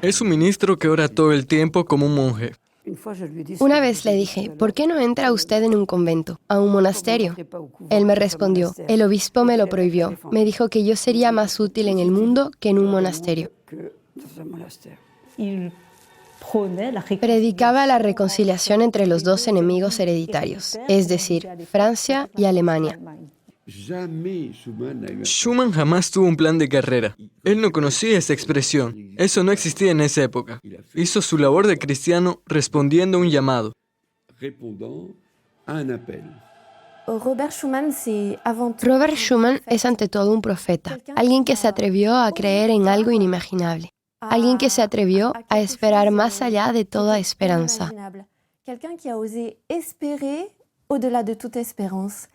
Es un ministro que ora todo el tiempo como un monje. Una vez le dije, ¿por qué no entra usted en un convento, a un monasterio? Él me respondió, el obispo me lo prohibió. Me dijo que yo sería más útil en el mundo que en un monasterio. Predicaba la reconciliación entre los dos enemigos hereditarios, es decir, Francia y Alemania. Schuman jamás tuvo un plan de carrera. Él no conocía esa expresión. Eso no existía en esa época. Hizo su labor de cristiano respondiendo a un llamado. Robert Schuman es ante todo un profeta, alguien que se atrevió a creer en algo inimaginable, alguien que se atrevió a esperar más allá de toda esperanza. Quelqu'un qui a osé espérer au-delà de toute espérance.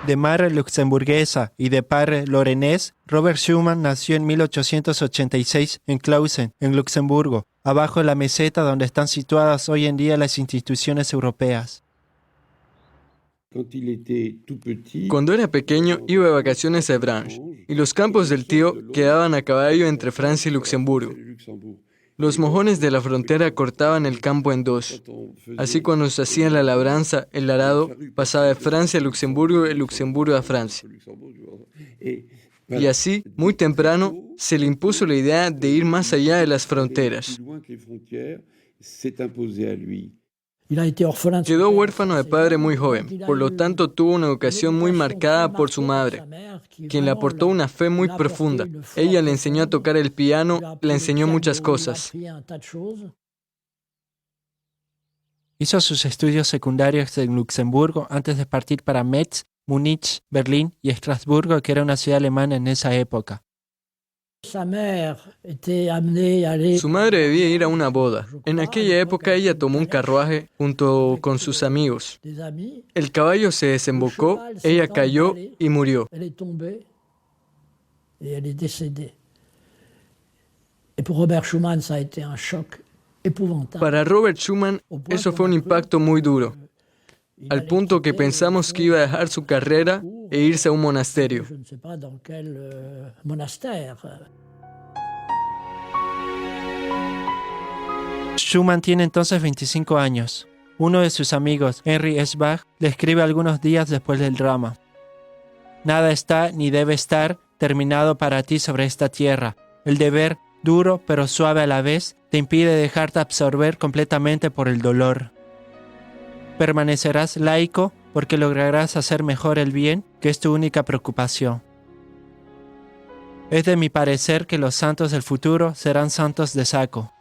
De madre luxemburguesa y de padre lorenés, Robert Schuman nació en 1886 en Clausen, en Luxemburgo, abajo de la meseta donde están situadas hoy en día las instituciones europeas. Cuando era pequeño iba de vacaciones a Ebrange, y los campos del tío quedaban a caballo entre Francia y Luxemburgo. Los mojones de la frontera cortaban el campo en dos. Así cuando se hacía la labranza, el arado pasaba de Francia a Luxemburgo y de Luxemburgo a Francia. Y así, muy temprano, se le impuso la idea de ir más allá de las fronteras. Quedó huérfano de padre muy joven, por lo tanto tuvo una educación muy marcada por su madre, quien le aportó una fe muy profunda. Ella le enseñó a tocar el piano, le enseñó muchas cosas. Hizo sus estudios secundarios en Luxemburgo antes de partir para Metz, Múnich, Berlín y Estrasburgo, que era una ciudad alemana en esa época. Su madre debía ir a una boda. En aquella época ella tomó un carruaje junto con sus amigos. El caballo se desembocó, ella cayó y murió. Para Robert Schuman, eso fue un impacto muy duro, al punto que pensamos que iba a dejar su carrera e irse a un monasterio. Schuman tiene entonces 25 años. Uno de sus amigos, Henry Eschbach, le escribe algunos días después del drama. Nada está ni debe estar terminado para ti sobre esta tierra. El deber, duro pero suave a la vez, te impide dejarte absorber completamente por el dolor. Permanecerás laico porque lograrás hacer mejor el bien, que es tu única preocupación. Es de mi parecer que los santos del futuro serán santos de saco.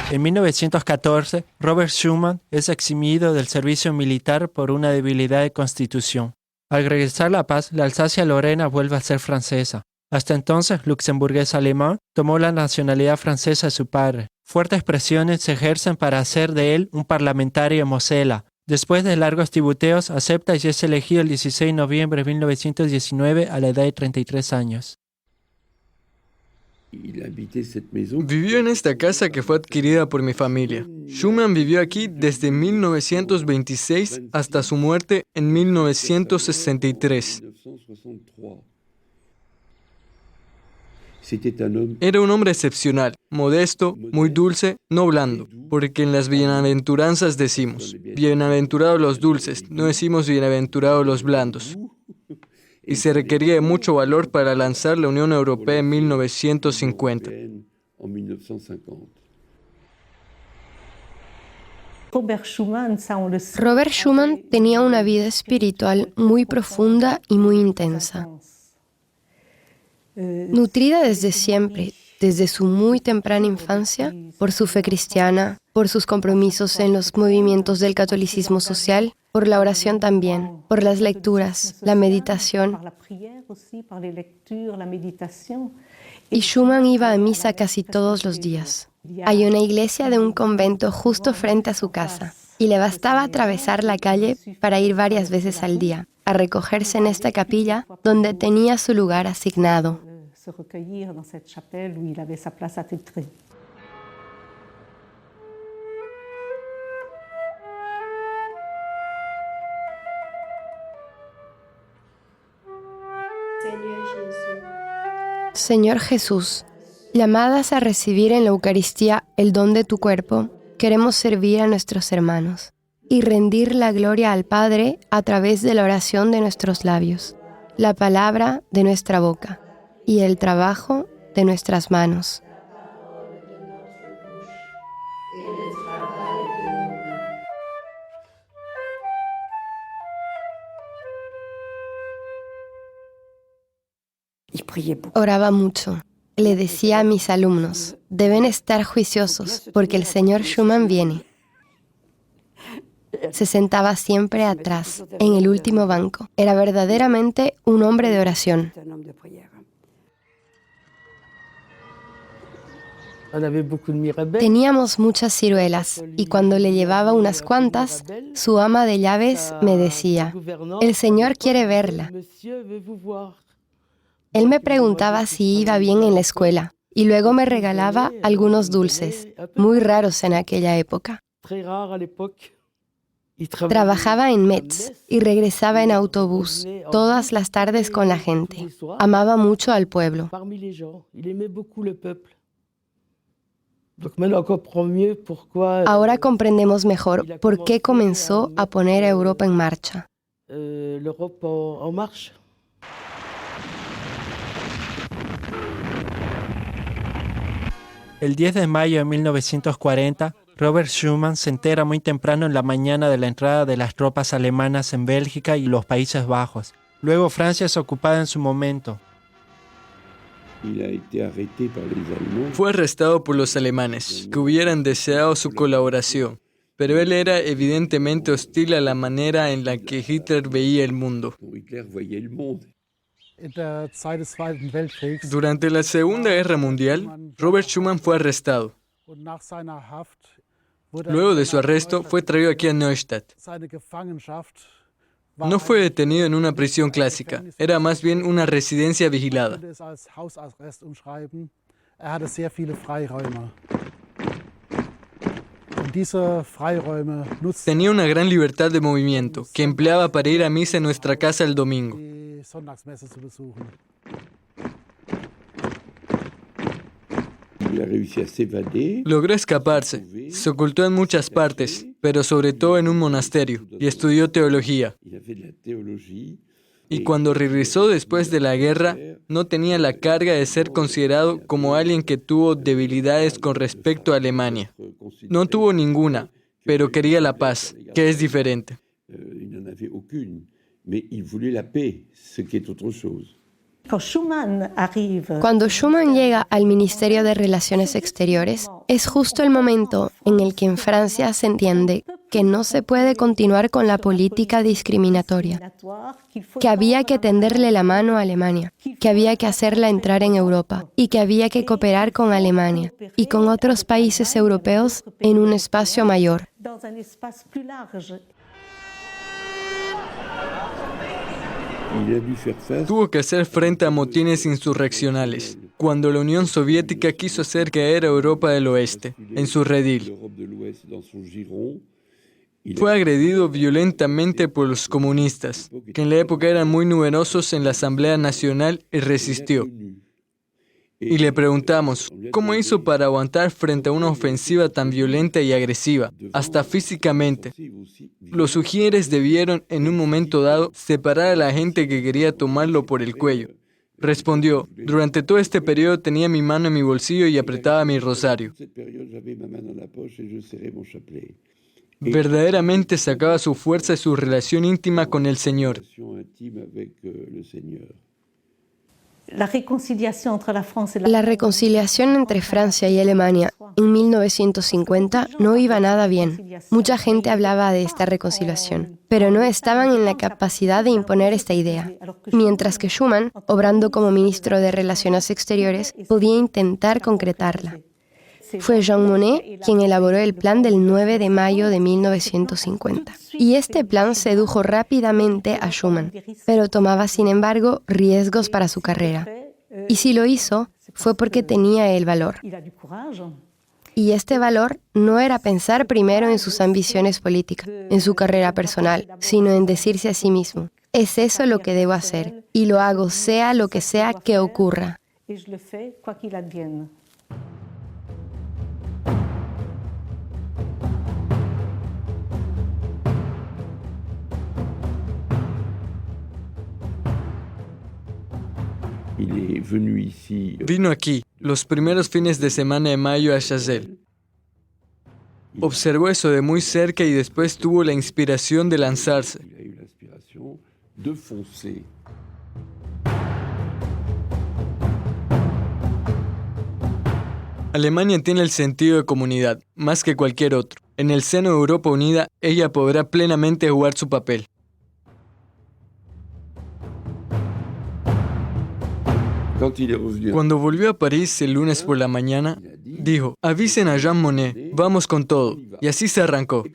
En 1914, Robert Schuman es eximido del servicio militar por una debilidad de constitución. Al regresar la paz, la Alsacia-Lorena vuelve a ser francesa. Hasta entonces, luxemburgués alemán tomó la nacionalidad francesa de su padre. Fuertes presiones se ejercen para hacer de él un parlamentario en Mosela. Después de largos tibuteos, acepta y es elegido el 16 de noviembre de 1919 a la edad de 33 años. Vivió en esta casa que fue adquirida por mi familia. Schuman vivió aquí desde 1926 hasta su muerte en 1963. Era un hombre excepcional, modesto, muy dulce, no blando, porque en las bienaventuranzas decimos, bienaventurados los dulces, no decimos bienaventurados los blandos. Y se requería de mucho valor para lanzar la Unión Europea en 1950. Robert Schuman tenía una vida espiritual muy profunda y muy intensa. Nutrida desde siempre, desde su muy temprana infancia, por su fe cristiana, por sus compromisos en los movimientos del catolicismo social, por la oración también, por las lecturas, la meditación. Y Schuman iba a misa casi todos los días. Hay una iglesia de un convento justo frente a su casa, y le bastaba atravesar la calle para ir varias veces al día, a recogerse en esta capilla donde tenía su lugar asignado. Señor Jesús, llamadas a recibir en la Eucaristía el don de tu cuerpo, queremos servir a nuestros hermanos y rendir la gloria al Padre a través de la oración de nuestros labios, la palabra de nuestra boca y el trabajo de nuestras manos. Oraba mucho. Le decía a mis alumnos, deben estar juiciosos porque el señor Schumann viene. Se sentaba siempre atrás, en el último banco. Era verdaderamente un hombre de oración. Teníamos muchas ciruelas y cuando le llevaba unas cuantas, su ama de llaves me decía, el señor quiere verla. Él me preguntaba si iba bien en la escuela y luego me regalaba algunos dulces, muy raros en aquella época. Trabajaba en Metz y regresaba en autobús todas las tardes con la gente. Amaba mucho al pueblo. Ahora comprendemos mejor por qué comenzó a poner a Europa en marcha. El 10 de mayo de 1940, Robert Schuman se entera muy temprano en la mañana de la entrada de las tropas alemanas en Bélgica y los Países Bajos. Luego Francia es ocupada en su momento. Fue arrestado por los alemanes, que hubieran deseado su colaboración, pero él era evidentemente hostil a la manera en la que Hitler veía el mundo. Durante la Segunda Guerra Mundial, Robert Schuman fue arrestado. Luego de su arresto, fue traído aquí a Neustadt. No fue detenido en una prisión clásica, era más bien una residencia vigilada. Tenía una gran libertad de movimiento, que empleaba para ir a misa en nuestra casa el domingo. Logró escaparse, se ocultó en muchas partes, pero sobre todo en un monasterio, y estudió teología. Y cuando regresó después de la guerra, no tenía la carga de ser considerado como alguien que tuvo debilidades con respecto a Alemania. No tuvo ninguna, pero quería la paz, que es diferente. Cuando Schuman llega al Ministerio de Relaciones Exteriores, es justo el momento en el que en Francia se entiende que no se puede continuar con la política discriminatoria, que había que tenderle la mano a Alemania, que había que hacerla entrar en Europa y que había que cooperar con Alemania y con otros países europeos en un espacio mayor. Tuvo que hacer frente a motines insurreccionales, cuando la Unión Soviética quiso hacer caer a Europa del Oeste, en su redil. Fue agredido violentamente por los comunistas, que en la época eran muy numerosos en la Asamblea Nacional, y resistió. Y le preguntamos, ¿cómo hizo para aguantar frente a una ofensiva tan violenta y agresiva, hasta físicamente? Los ujieres debieron, en un momento dado, separar a la gente que quería tomarlo por el cuello. Respondió, durante todo este periodo tenía mi mano en mi bolsillo y apretaba mi rosario. Verdaderamente sacaba su fuerza y su relación íntima con el Señor. La reconciliación entre Francia y Alemania en 1950 no iba nada bien. Mucha gente hablaba de esta reconciliación, pero no estaban en la capacidad de imponer esta idea. Mientras que Schuman, obrando como ministro de Relaciones Exteriores, podía intentar concretarla. Fue Jean Monnet quien elaboró el plan del 9 de mayo de 1950. Y este plan sedujo rápidamente a Schuman, pero tomaba, sin embargo, riesgos para su carrera. Y si lo hizo, fue porque tenía el valor. Y este valor no era pensar primero en sus ambiciones políticas, en su carrera personal, sino en decirse a sí mismo, es eso lo que debo hacer, y lo hago sea lo que sea que ocurra. Et je le fais quoi qu'il advienne. Vino aquí los primeros fines de semana de mayo a Chazelle. Observó eso de muy cerca y después tuvo la inspiración de lanzarse. Alemania tiene el sentido de comunidad, más que cualquier otro. En el seno de Europa Unida, ella podrá plenamente jugar su papel. Cuando volvió a París el lunes por la mañana, dijo, avisen a Jean Monnet, vamos con todo. Y así se arrancó.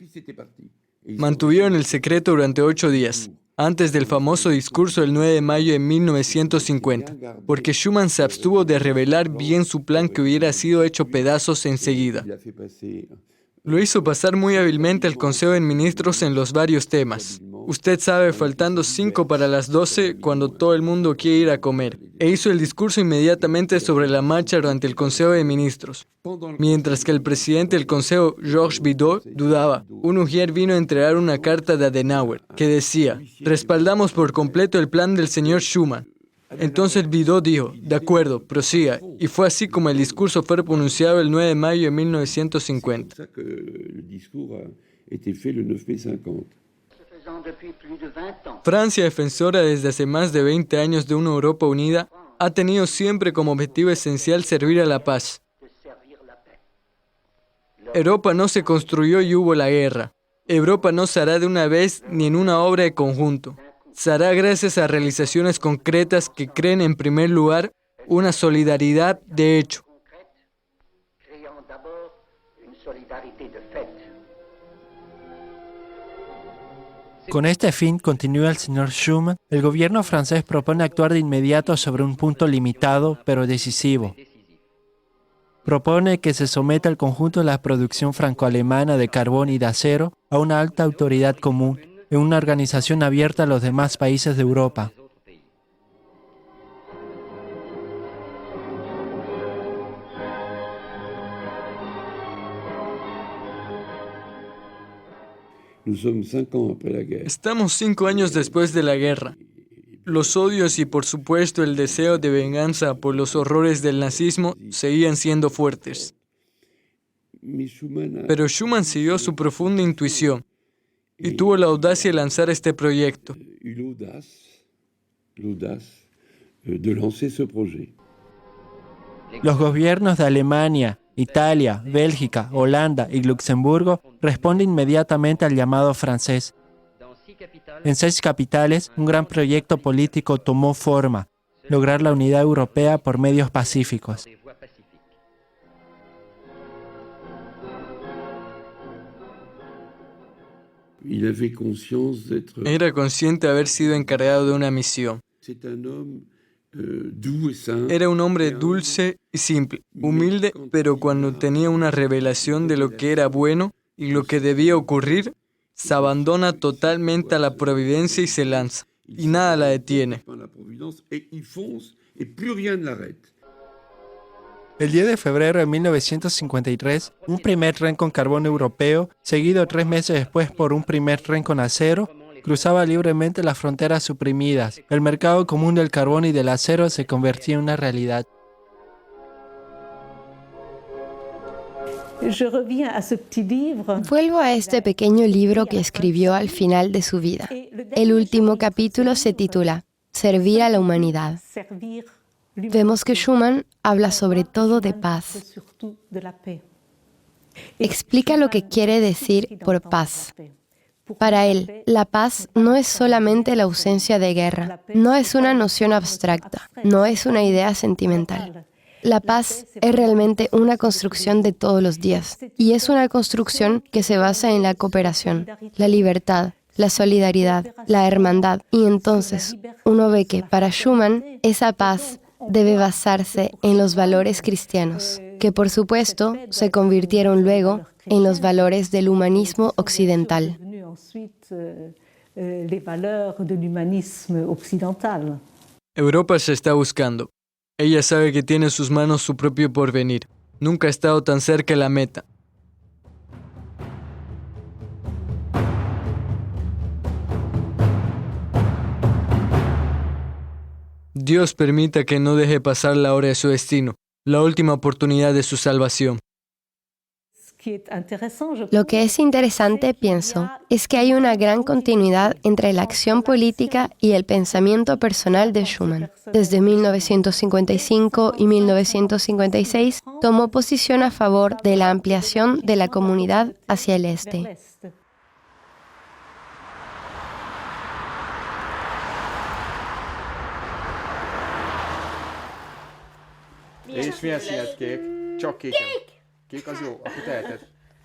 Mantuvieron el secreto durante 8 días, antes del famoso discurso del 9 de mayo de 1950, porque Schuman se abstuvo de revelar bien su plan que hubiera sido hecho pedazos enseguida. Lo hizo pasar muy hábilmente al Consejo de Ministros en los varios temas. Usted sabe, faltando 5 para las 12, cuando todo el mundo quiere ir a comer. E hizo el discurso inmediatamente sobre la marcha durante el Consejo de Ministros. Mientras que el presidente del Consejo, Georges Bidault, dudaba. Un ujier vino a entregar una carta de Adenauer, que decía, respaldamos por completo el plan del señor Schuman. Entonces Bidault dijo, de acuerdo, prosiga, y fue así como el discurso fue pronunciado el 9 de mayo de 1950. Francia, defensora desde hace más de 20 años de una Europa unida, ha tenido siempre como objetivo esencial servir a la paz. Europa no se construyó y hubo la guerra. Europa no se hará de una vez ni en una obra de conjunto. Se hará gracias a realizaciones concretas que creen en primer lugar una solidaridad de hecho. Con este fin, continúa el señor Schuman, el gobierno francés propone actuar de inmediato sobre un punto limitado, pero decisivo. Propone que se someta el conjunto de la producción franco-alemana de carbón y de acero a una alta autoridad común, en una organización abierta a los demás países de Europa. Estamos 5 años después de la guerra. Los odios y por supuesto el deseo de venganza por los horrores del nazismo seguían siendo fuertes. Pero Schuman siguió su profunda intuición y tuvo la audacia de lanzar este proyecto. Los gobiernos de Alemania, Italia, Bélgica, Holanda y Luxemburgo responden inmediatamente al llamado francés. En 6 capitales, un gran proyecto político tomó forma: lograr la unidad europea por medios pacíficos. Era consciente de haber sido encargado de una misión. Era un hombre dulce y simple, humilde, pero cuando tenía una revelación de lo que era bueno y lo que debía ocurrir, se abandona totalmente a la providencia y se lanza, y nada la detiene. El 10 de febrero de 1953, un primer tren con carbón europeo, seguido 3 meses después por un primer tren con acero, cruzaba libremente las fronteras suprimidas. El mercado común del carbón y del acero se convertía en una realidad. Vuelvo a este pequeño libro que escribió al final de su vida. El último capítulo se titula Servir a la humanidad. Vemos que Schuman habla sobre todo de paz. Explica lo que quiere decir por paz. Para él, la paz no es solamente la ausencia de guerra, no es una noción abstracta, no es una idea sentimental. La paz es realmente una construcción de todos los días, y es una construcción que se basa en la cooperación, la libertad, la solidaridad, la hermandad. Y entonces uno ve que para Schuman esa paz debe basarse en los valores cristianos, que por supuesto se convirtieron luego en los valores del humanismo occidental. Europa se está buscando. Ella sabe que tiene en sus manos su propio porvenir. Nunca ha estado tan cerca de la meta. Dios permita que no deje pasar la hora de su destino, la última oportunidad de su salvación. Lo que es interesante, pienso, es que hay una gran continuidad entre la acción política y el pensamiento personal de Schuman. Desde 1955 y 1956 tomó posición a favor de la ampliación de la comunidad hacia el este. És milyen színet kék? Csak kéken. Kék az jó, akkor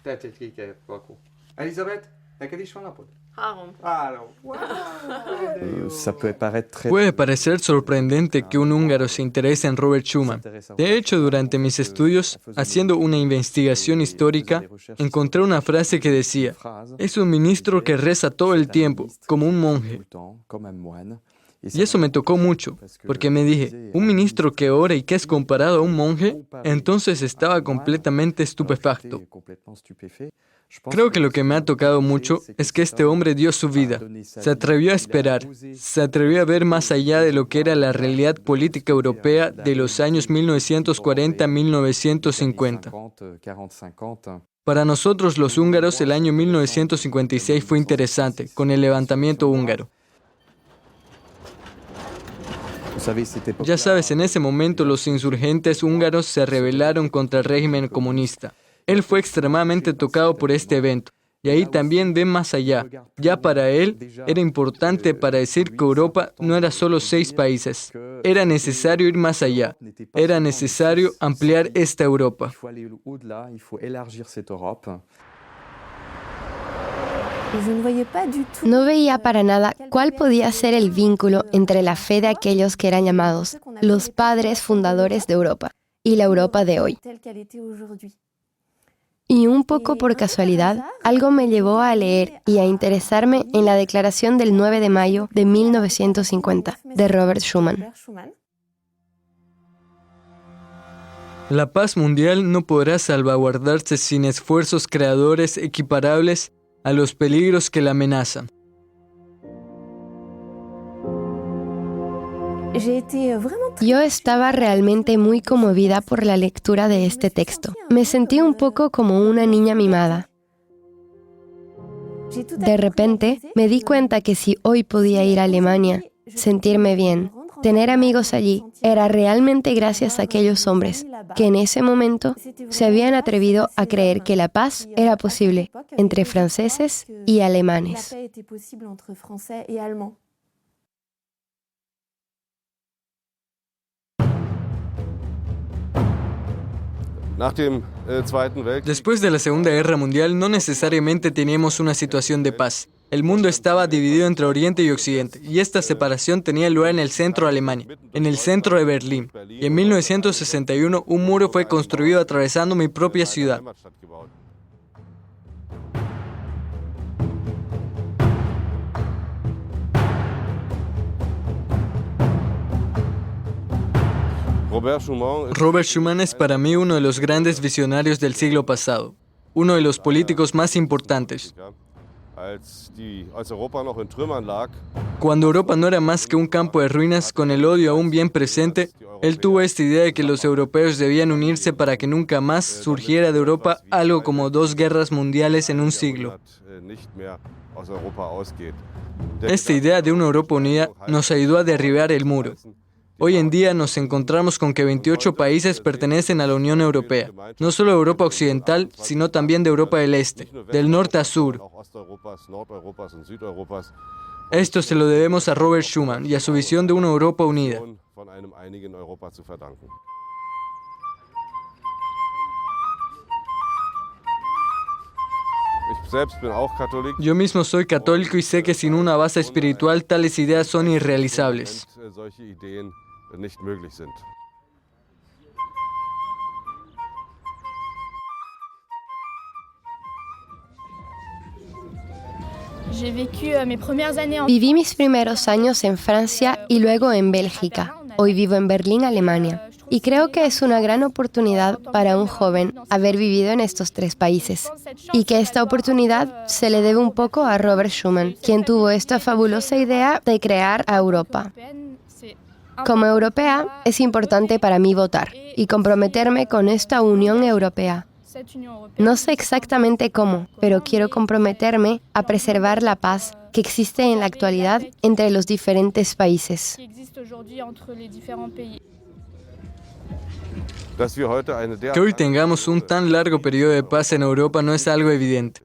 teheted egy kék alkú. Elizabeth, neked is van napod? 3. Puede parecer sorprendente que un húngaro se interese en Robert Schuman. De hecho, durante mis estudios, haciendo una investigación histórica, encontré una frase que decía: es un ministro que reza todo el tiempo, como un monje. Y eso me tocó mucho, porque me dije, ¿un ministro que ora y que es comparado a un monje? Entonces estaba completamente estupefacto. Creo que lo que me ha tocado mucho es que este hombre dio su vida, se atrevió a esperar, se atrevió a ver más allá de lo que era la realidad política europea de los años 1940-1950. Para nosotros los húngaros, el año 1956 fue interesante, con el levantamiento húngaro. Ya sabes, en ese momento los insurgentes húngaros se rebelaron contra el régimen comunista. Él fue extremadamente tocado por este evento. Y ahí también ve más allá. Ya para él era importante para decir que Europa no era solo 6 países. Era necesario ir más allá. Era necesario ampliar esta Europa. No veía para nada cuál podía ser el vínculo entre la fe de aquellos que eran llamados los padres fundadores de Europa y la Europa de hoy. Y un poco por casualidad, algo me llevó a leer y a interesarme en la Declaración del 9 de mayo de 1950 de Robert Schuman. La paz mundial no podrá salvaguardarse sin esfuerzos creadores equiparables a los peligros que la amenazan. Yo estaba realmente muy conmovida por la lectura de este texto. Me sentí un poco como una niña mimada. De repente, me di cuenta que si hoy podía ir a Alemania, sentirme bien, tener amigos allí, era realmente gracias a aquellos hombres que en ese momento se habían atrevido a creer que la paz era posible entre franceses y alemanes. Después de la Segunda Guerra Mundial, no necesariamente teníamos una situación de paz. El mundo estaba dividido entre Oriente y Occidente, y esta separación tenía lugar en el centro de Alemania, en el centro de Berlín. Y en 1961, un muro fue construido atravesando mi propia ciudad. Robert Schuman es para mí uno de los grandes visionarios del siglo pasado, uno de los políticos más importantes. Cuando Europa no era más que un campo de ruinas con el odio aún bien presente, él tuvo esta idea de que los europeos debían unirse para que nunca más surgiera de Europa algo como 2 guerras mundiales en un siglo. Esta idea de una Europa unida nos ayudó a derribar el muro. Hoy en día nos encontramos con que 28 países pertenecen a la Unión Europea, no solo de Europa Occidental, sino también de Europa del Este, del norte a sur. Esto se lo debemos a Robert Schuman y a su visión de una Europa unida. Yo mismo soy católico y sé que sin una base espiritual tales ideas son irrealizables. Viví mis primeros años en Francia y luego en Bélgica. Hoy vivo en Berlín, Alemania. Y creo que es una gran oportunidad para un joven haber vivido en estos 3 países. Y que esta oportunidad se le debe un poco a Robert Schuman, quien tuvo esta fabulosa idea de crear a Europa. Como europea, es importante para mí votar y comprometerme con esta Unión Europea. No sé exactamente cómo, pero quiero comprometerme a preservar la paz que existe en la actualidad entre los diferentes países. Que hoy tengamos un tan largo periodo de paz en Europa no es algo evidente.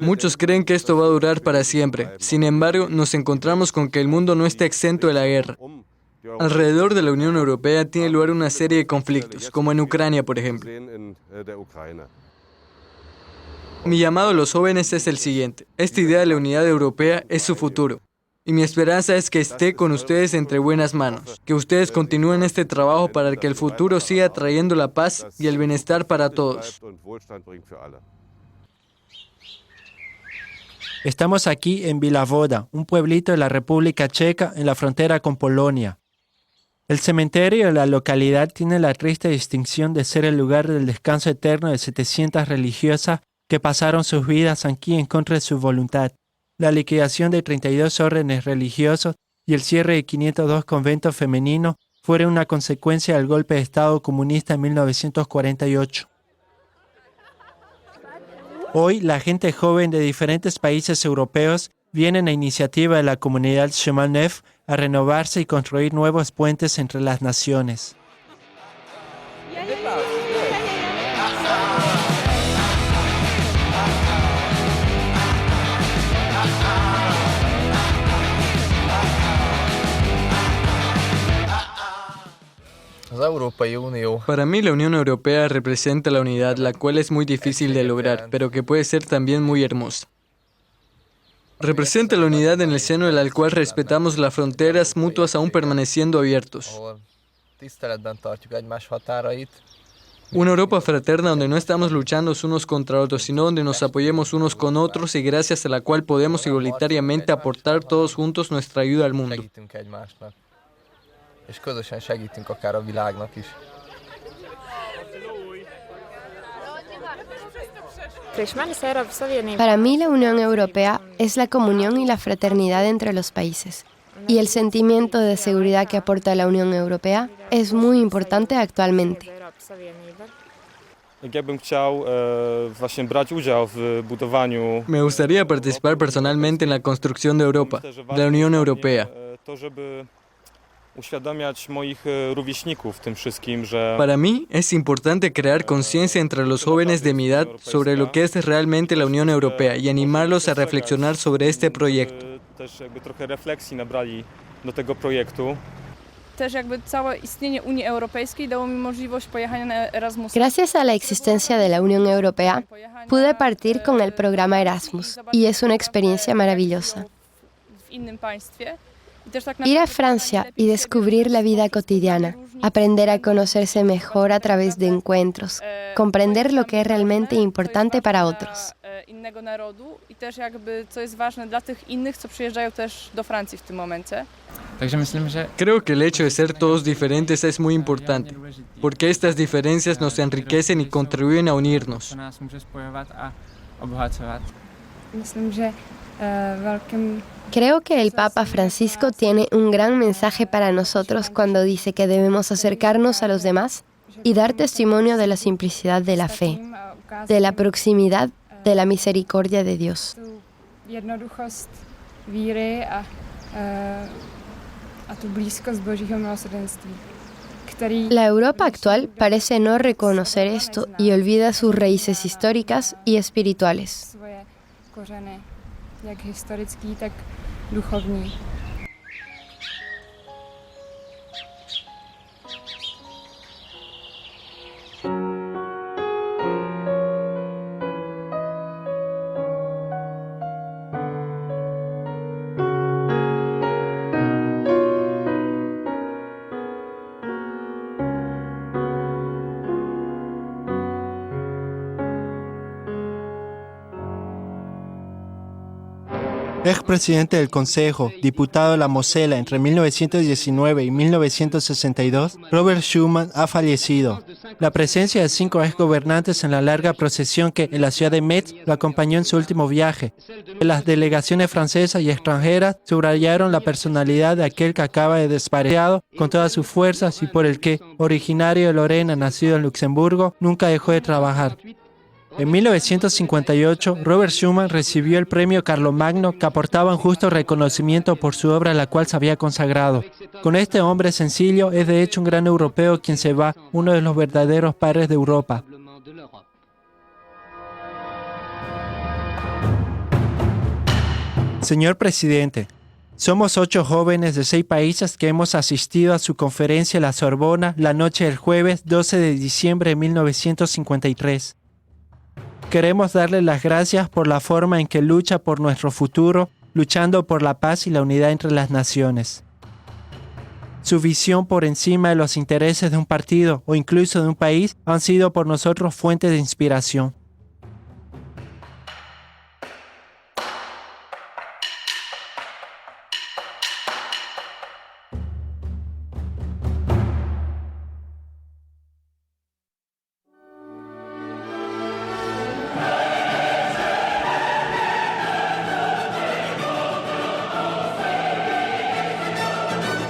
Muchos creen que esto va a durar para siempre. Sin embargo, nos encontramos con que el mundo no está exento de la guerra. Alrededor de la Unión Europea tiene lugar una serie de conflictos, como en Ucrania, por ejemplo. Mi llamado a los jóvenes es el siguiente. Esta idea de la unidad europea es su futuro. Y mi esperanza es que esté con ustedes entre buenas manos, que ustedes continúen este trabajo para que el futuro siga trayendo la paz y el bienestar para todos. Estamos aquí en Vilavoda, un pueblito de la República Checa en la frontera con Polonia. El cementerio de la localidad tiene la triste distinción de ser el lugar del descanso eterno de 700 religiosas que pasaron sus vidas aquí en contra de su voluntad. La liquidación de 32 órdenes religiosos y el cierre de 502 conventos femeninos fueron una consecuencia del golpe de Estado comunista en 1948. Hoy, la gente joven de diferentes países europeos viene a iniciativa de la comunidad Schumann a renovarse y construir nuevos puentes entre las naciones. Para mí, la Unión Europea representa la unidad, la cual es muy difícil de lograr, pero que puede ser también muy hermosa. Representa la unidad en el seno de la cual respetamos las fronteras mutuas aún permaneciendo abiertos. Una Europa fraterna donde no estamos luchando unos contra otros, sino donde nos apoyemos unos con otros y gracias a la cual podemos igualitariamente aportar todos juntos nuestra ayuda al mundo. Para mí, la Unión Europea es la comunión y la fraternidad entre los países. Y el sentimiento de seguridad que aporta la Unión Europea es muy importante actualmente. Me gustaría participar personalmente en la construcción de Europa, de la Unión Europea. Para mí es importante crear conciencia entre los jóvenes de mi edad sobre lo que es realmente la Unión Europea y animarlos a reflexionar sobre este proyecto. Gracias a la existencia de la Unión Europea, pude partir con el programa Erasmus y es una experiencia maravillosa. Ir a Francia y descubrir la vida cotidiana, aprender a conocerse mejor a través de encuentros, comprender lo que es realmente importante para otros. Creo que el hecho de ser todos diferentes es muy importante, porque estas diferencias nos enriquecen y contribuyen a unirnos. Creo que el Papa Francisco tiene un gran mensaje para nosotros cuando dice que debemos acercarnos a los demás y dar testimonio de la simplicidad de la fe, de la proximidad, de la misericordia de Dios. La Europa actual parece no reconocer esto y olvida sus raíces históricas y espirituales. expresidente del Consejo, diputado de la Mosela entre 1919 y 1962, Robert Schuman ha fallecido. La presencia de 5 exgobernantes en la larga procesión que en la ciudad de Metz lo acompañó en su último viaje. Las delegaciones francesas y extranjeras subrayaron la personalidad de aquel que acaba de desaparecer con todas sus fuerzas y por el que, originario de Lorena, nacido en Luxemburgo, nunca dejó de trabajar. En 1958, Robert Schuman recibió el premio Carlomagno que aportaba un justo reconocimiento por su obra a la cual se había consagrado. Con este hombre sencillo es de hecho un gran europeo quien se va, uno de los verdaderos padres de Europa. Señor presidente, somos 8 jóvenes de 6 países que hemos asistido a su conferencia en la Sorbona la noche del jueves 12 de diciembre de 1953. Queremos darle las gracias por la forma en que lucha por nuestro futuro, luchando por la paz y la unidad entre las naciones. Su visión por encima de los intereses de un partido o incluso de un país han sido por nosotros fuente de inspiración.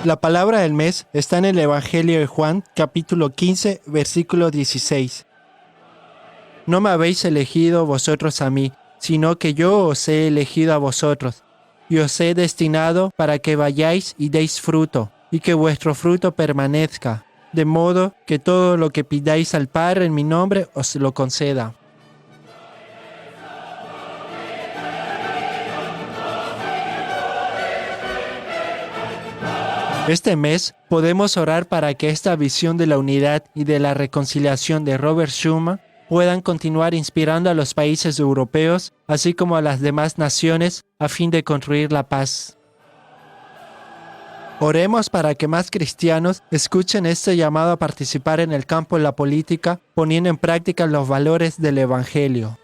La palabra del mes está en el Evangelio de Juan, capítulo 15, versículo 16. No me habéis elegido vosotros a mí, sino que yo os he elegido a vosotros, y os he destinado para que vayáis y deis fruto, y que vuestro fruto permanezca, de modo que todo lo que pidáis al Padre en mi nombre os lo conceda. Este mes podemos orar para que esta visión de la unidad y de la reconciliación de Robert Schuman puedan continuar inspirando a los países europeos, así como a las demás naciones, a fin de construir la paz. Oremos para que más cristianos escuchen este llamado a participar en el campo de la política, poniendo en práctica los valores del Evangelio.